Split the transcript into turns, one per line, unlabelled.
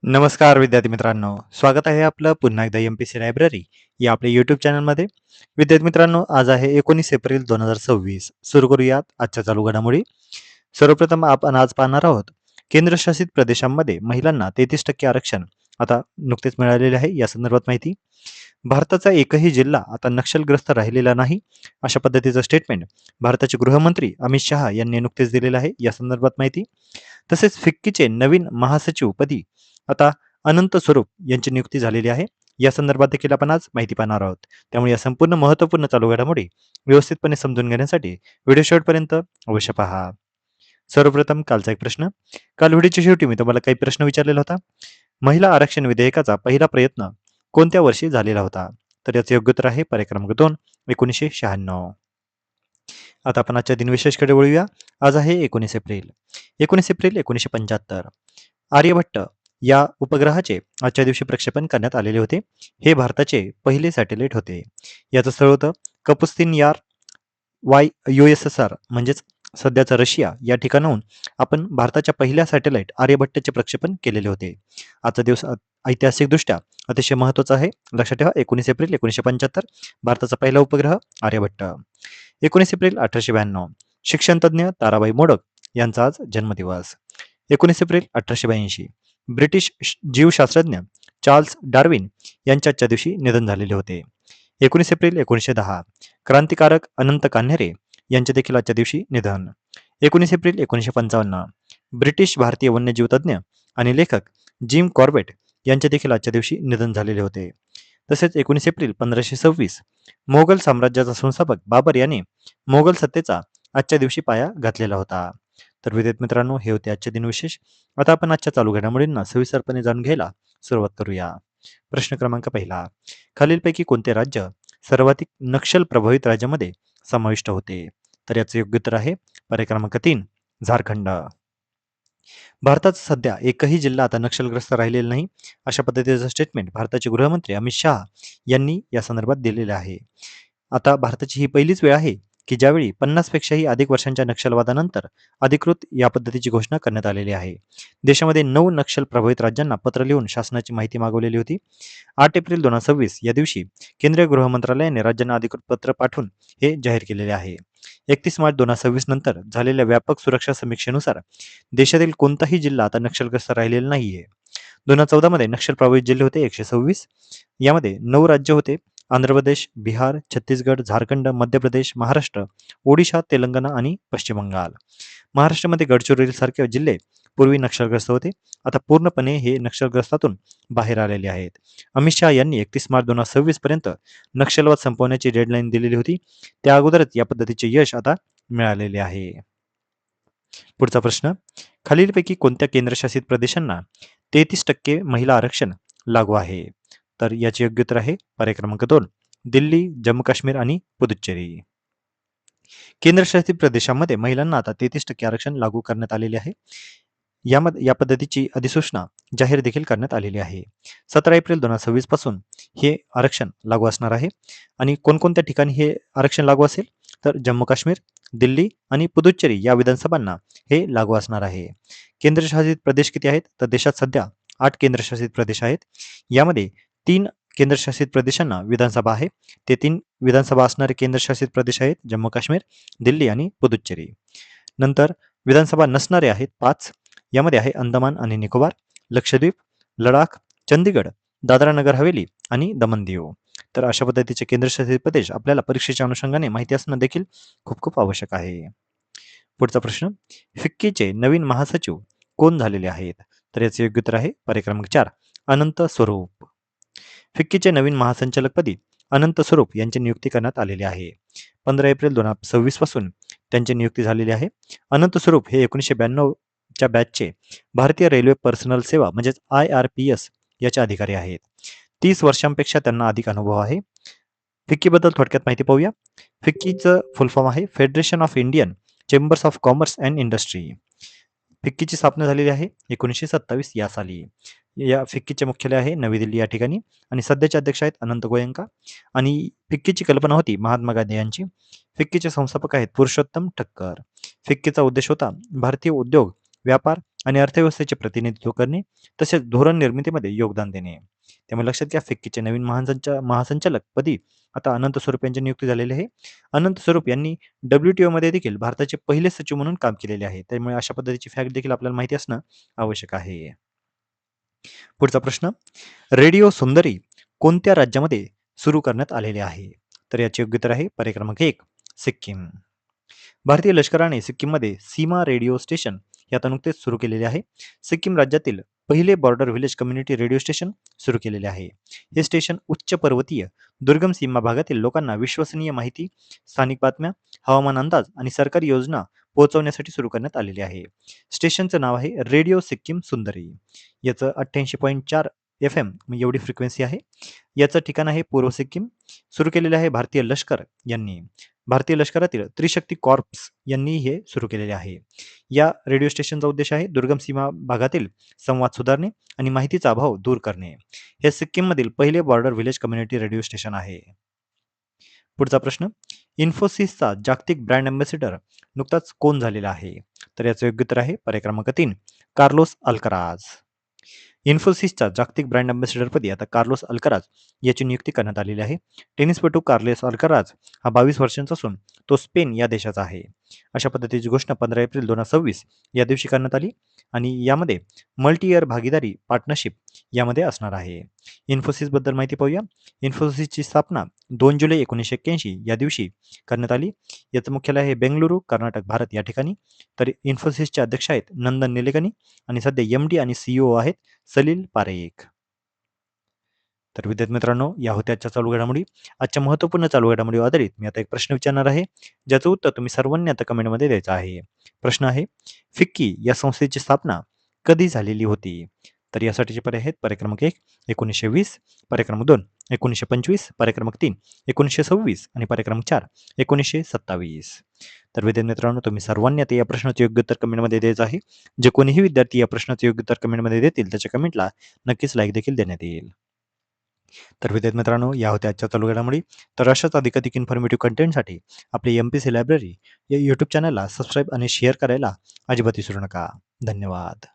नमस्कार विद्यार्थी मित्रांनो, स्वागत आहे आपलं पुन्हा एकदा एम-पी-सी लायब्ररी या आपल्या यूट्यूब चॅनलमध्ये. विद्यार्थी मित्रांनो, आज आहे 19 एप्रिल 2026. सुरू करूयात आजच्या चालू घडामोडी. सर्वप्रथम आपण आज पाहणार आहोत, केंद्रशासित प्रदेशांमध्ये महिलांना 33% आरक्षण आता नुकतेच मिळालेले आहे, या संदर्भात माहिती. भारताचा एकही जिल्हा आता नक्षलग्रस्त राहिलेला नाही, अशा पद्धतीचं स्टेटमेंट भारताचे गृहमंत्री अमित शहा यांनी नुकतेच दिलेलं आहे, या संदर्भात माहिती. तसेच फिक्कीचे नवीन महासचिवपदी आता अनंत स्वरूप यांची नियुक्ती झालेली आहे, या संदर्भात देखील आपण आज माहिती पाहणार आहोत. त्यामुळे या संपूर्ण महत्त्वपूर्ण चालू घडामोडी व्यवस्थितपणे समजून घेण्यासाठी व्हिडिओ शेवटपर्यंत अवश्य पहा. सर्वप्रथम कालचा एक प्रश्न. काल व्हिडिओच्या शेवटी मी तुम्हाला काही प्रश्न विचारलेला होता. महिला आरक्षण विधेयकाचा पहिला प्रयत्न कोणत्या वर्षी झालेला होता? तर याचे योग्य उत्तर आहे पर्याय क्रमांक 2, 1996. आता आपण आजच्या दिनविशेषकडे वळूया. आज आहे 19 एप्रिल. 19 एप्रिल 1975. आर्यभट्ट या उपग्रहाचे आजच्या दिवशी प्रक्षेपण करण्यात आलेले होते. हे भारताचे पहिले सॅटेलाइट होते. याचं स्थळ होतं कपुस्तीन यार, USSR म्हणजेच सध्याचा रशिया या ठिकाणाहून आपण भारताच्या पहिल्या सॅटेलाइट आर्यभट्टचे प्रक्षेपण केलेले होते. आजचा दिवस ऐतिहासिकदृष्ट्या अतिशय महत्त्वाचा आहे. लक्षात ठेवा, 19 एप्रिल 1975 भारताचा पहिला उपग्रह आर्यभट्ट. 19 एप्रिल 1892 शिक्षणतज्ञ ताराबाई मोडक यांचा आज जन्मदिवस. 19 एप्रिल 1882 ब्रिटिश जीवशास्त्रज्ञ चार्ल्स डार्विन यांच्या आजच्या दिवशी निधन झालेले होते. 19 एप्रिल 1910 क्रांतिकारक अनंत कान्हेरे यांचे देखील आजच्या दिवशी निधन. 19 एप्रिल 1955 ब्रिटिश भारतीय वन्यजीव तज्ञ आणि लेखक जिम कॉर्बेट यांचे देखील आजच्या दिवशी निधन झालेले होते. तसेच 19 एप्रिल 1526 मोगल साम्राज्याचा संस्थापक बाबर याने मोगल सत्तेचा आजच्या दिवशी पाया घातलेला होता. तर विद्यार्थी मित्रांनो, हे होते आजचे दिनविशेष. आता आपण आजच्या चालू घडामोडींना सविस्तरपणे जाणून घ्यायला सुरुवात करूया. प्रश्न क्रमांक पहिला. खालीलपैकी कोणते राज्य सर्वाधिक नक्षल प्रभावित राज्यामध्ये समाविष्ट होते? तर याचे योग्य उत्तर आहे पर्याय क्रमांक 3, झारखंड. भारतात सध्या एकही जिल्हा आता नक्षलग्रस्त राहिलेला नाही, अशा पद्धतीचं स्टेटमेंट भारताचे गृहमंत्री अमित शहा यांनी या संदर्भात दिलेले आहे. आता भारताची ही पहिलीच वेळ आहे की ज्यावेळी 50 पेक्षाही अधिक वर्षांच्या नक्षलवादानंतर अधिकृत या पद्धतीची घोषणा करण्यात आलेली आहे. देशामध्ये 9 नक्षल प्रभावित राज्यांना पत्र लिहून शासनाची माहिती मागवलेली होती. 8 एप्रिल 2026 या दिवशी केंद्रीय गृह मंत्रालयाने राज्यांना अधिकृत पत्र पाठवून हे जाहीर केलेले आहे. 31 मार्च 2026 नंतर झालेल्या व्यापक सुरक्षा समीक्षेनुसार देशातील कोणताही जिल्हा आता नक्षलग्रस्त राहिलेला नाहीये. 2014 मध्ये नक्षल प्रभावित जिल्हे होते 126. यामध्ये 9 राज्य होते: आंध्र प्रदेश, बिहार, छत्तीसगड, झारखंड, मध्य प्रदेश, महाराष्ट्र, ओडिशा, तेलंगणा आणि पश्चिम बंगाल. महाराष्ट्रामध्ये गडचिरोली सारखे जिल्हे पूर्वी नक्षलग्रस्त होते, आता पूर्णपणे हे नक्षलग्रस्तातून बाहेर आलेले आहेत. अमित शहा यांनी 31 मार्च 2026 पर्यंत नक्षलवाद संपवण्याची डेडलाईन दिलेली होती. त्या अगोदरच या पद्धतीचे यश आता मिळालेले आहे. पुढचा प्रश्न. खालीलपैकी कोणत्या केंद्रशासित प्रदेशांना 33% महिला आरक्षण लागू आहे? तर याचे योग्य उत्तर आहे पर्याय क्रमांक 2, दिल्ली, जम्मू काश्मीर आणि पुदुच्चेरी. केंद्रशासित प्रदेशांमध्ये महिलांना आता 33% आरक्षण लागू करण्यात आलेले आहे. यामध्ये या पद्धतीची अधिसूचना जाहीर देखील करण्यात आलेली आहे. 17 एप्रिल 2026 पासून हे आरक्षण लागू असणार आहे. आणि कोणकोणत्या ठिकाणी हे आरक्षण लागू असेल? तर जम्मू काश्मीर, दिल्ली आणि पुदुच्चेरी या विधानसभांना हे लागू असणार आहे. केंद्रशासित प्रदेश किती आहेत? तर देशात सध्या 8 केंद्रशासित प्रदेश आहेत. यामध्ये 3 केंद्रशासित प्रदेशांना विधानसभा आहे. ते 3 विधानसभा असणारे केंद्रशासित प्रदेश आहेत जम्मू काश्मीर, दिल्ली आणि पुदुच्चेरी. नंतर विधानसभा नसणारे आहेत 5. यामध्ये आहे अंदमान आणि निकोबार, लक्षद्वीप, लडाख, चंदीगड, दादरा नगर हवेली आणि दमन दीव. तर अशा पद्धतीचे केंद्रशासित प्रदेश आपल्याला परीक्षेच्या अनुषंगाने माहिती असणं देखील खूप खूप आवश्यक आहे. पुढचा प्रश्न. फिक्कीचे नवीन महासचिव कोण झालेले आहेत? तर याचे योग्य उत्तर आहे पर्याय क्रमांक 4, अनंत स्वरूप. फिक्कीचे नवीन महासंचालकपदी अनंत स्वरूप यांची नियुक्ती करण्यात आलेली आहे. 15 एप्रिल 2026 पासून त्यांची नियुक्ती झालेली आहे. अनंत स्वरूप हे 1992 च्या बॅचचे भारतीय रेल्वे पर्सनल सेवा म्हणजेच IRPS याचे अधिकारी आहेत. 30 वर्षांपेक्षा त्यांना अधिक अनुभव आहे. फिक्कीबद्दल थोडक्यात माहिती पाहूया. फिक्कीचं फुल फॉर्म आहे federation of Indian chambers of commerce and industry. फिक्कीची स्थापना झालेली आहे 1927 या साली. या फिक्कीचे मुख्यालय आहे नवी दिल्ली या ठिकाणी आणि सध्याचे अध्यक्ष आहेत अनंत गोयंका. आणि फिक्कीची कल्पना होती महात्मा गांधी यांची. फिक्कीचे संस्थापक आहेत पुरुषोत्तम ठक्कर. फिक्कीचा उद्देश होता भारतीय उद्योग, व्यापार आणि अर्थव्यवस्थेचे प्रतिनिधित्व करणे, तसेच धोरण निर्मितीमध्ये योगदान देणे. त्यामुळे लक्षात घ्या, फिक्कीचे नवीन महासंचालक पदी आता अनंत स्वरूप यांची नियुक्ती झालेली आहे. अनंत स्वरूप यांनी WTOमध्ये देखील भारताचे पहिले सचिव म्हणून काम केलेले आहे. त्यामुळे अशा पद्धतीची फॅक्ट देखील आपल्याला माहिती असणं आवश्यक आहे. पुढचा प्रश्न, रेडिओ सुंदरी कोणत्या राज्यामध्ये सुरू करण्यात आलेले आहे? तर याचे योग्य उत्तर आहे पर्याय क्रमांक 1, सिक्कीम. भारतीय लष्कराने सिक्कीममध्ये सीमा रेडिओ स्टेशन हे आता नुकतेच सुरू केलेले आहे. सिक्कीम राज्यातील पहिले border village community radio station सुरू केलेले आहे. हे स्टेशन उच्च पर्वतीय दुर्गम सीमा भागातील लोकांना विश्वसनीय माहिती, स्थानिक बातम्या, हवामान अंदाज आणि सरकारी योजना पोहोचवण्यासाठी सुरू करण्यात आलेले आहे. स्टेशनचं नाव आहे रेडिओ सिक्कीम सुंदरी. याचं 88.4 FM एवढी फ्रिक्वेन्सी आहे. याचं ठिकाण आहे पूर्व सिक्कीम. सुरू केलेले आहे भारतीय लष्कर यांनी. भारतीय लष्करातील त्रिशक्ती कॉर्प्स यांनी हे सुरू केलेले आहे. या रेडिओ स्टेशनचा उद्देश आहे दुर्गम सीमा भागातील संवाद सुधारणे आणि माहितीचा अभाव दूर करणे. हे सिक्कीममधील पहिले border village community radio station आहे. पुढचा प्रश्न, इन्फोसिसचा जागतिक ब्रँड अँबॅसेडर नुकताच कोण झालेला आहे? तर याचं योग्य उत्तर आहे पर्याय क्रमांक 3, कार्लोस अल्कराज. इन्फोसिसच्या जागतिक ब्रँड अँबॅसेडरपदी आता कार्लोस अल्कराज याची नियुक्ती करण्यात आलेली आहे. टेनिसपटू कार्लोस अल्कराज हा 22 वर्षांचा असून तो स्पेन या देशाचा आहे. अशा पद्धतीची घोषणा 15 एप्रिल 2026 या दिवशी करण्यात आली आणि यामध्ये मल्टी इयर भागीदारी पार्टनरशिप यामध्ये असणार आहे. इन्फोसिसबद्दल माहिती पाहूया. इन्फोसिसची स्थापना 2 जुलै 1981 या दिवशी करण्यात आली. याचं मुख्यालय आहे बेंगलुरू, कर्नाटक, भारत या ठिकाणी. तर इन्फोसिसचे अध्यक्ष आहेत नंदन निलेकनी आणि सध्या MD आणि CEO आहेत सलील पारेख. तर विद्यार्थी मित्रांनो, या होत्या आजच्या चालू घडामोडी. आजच्या महत्त्वपूर्ण चालू घडामोडीवर आधारित मी आता एक प्रश्न विचारणार आहे, ज्याचं उत्तर तुम्ही सर्वांनी आता कमेंटमध्ये द्यायचं आहे. प्रश्न आहे, फिक्की या संस्थेची स्थापना कधी झालेली होती? तर यासाठीचे पर्याय आहेत पर्याय क्रमांक 1, 1920, पर्याय क्रमांक 2, 1925, पर्याय क्रमांक 3, 1926 आणि पर्याय क्रमांक 4, 1927. तर विद्यार्थी मित्रांनो, तुम्ही सर्वांनी आता या प्रश्नाचे योग्य उत्तर कमेंटमध्ये द्यायचं आहे. जे कोणीही विद्यार्थी या प्रश्नाचे योग्य उत्तर कमेंटमध्ये देतील त्याच्या कमेंटला नक्कीच लाईक देखील देण्यात येईल. तर विद्यार्थी मित्रांनो, या होत्या आजच्या चालू घडामोडी. तर अशाच अधिकाधिक इन्फॉर्मेटिव्ह कंटेंटसाठी आपली MPC लायब्ररी या यूट्यूब चॅनलला सबस्क्राईब आणि शेअर करायला अजिबात विसरू नका. धन्यवाद.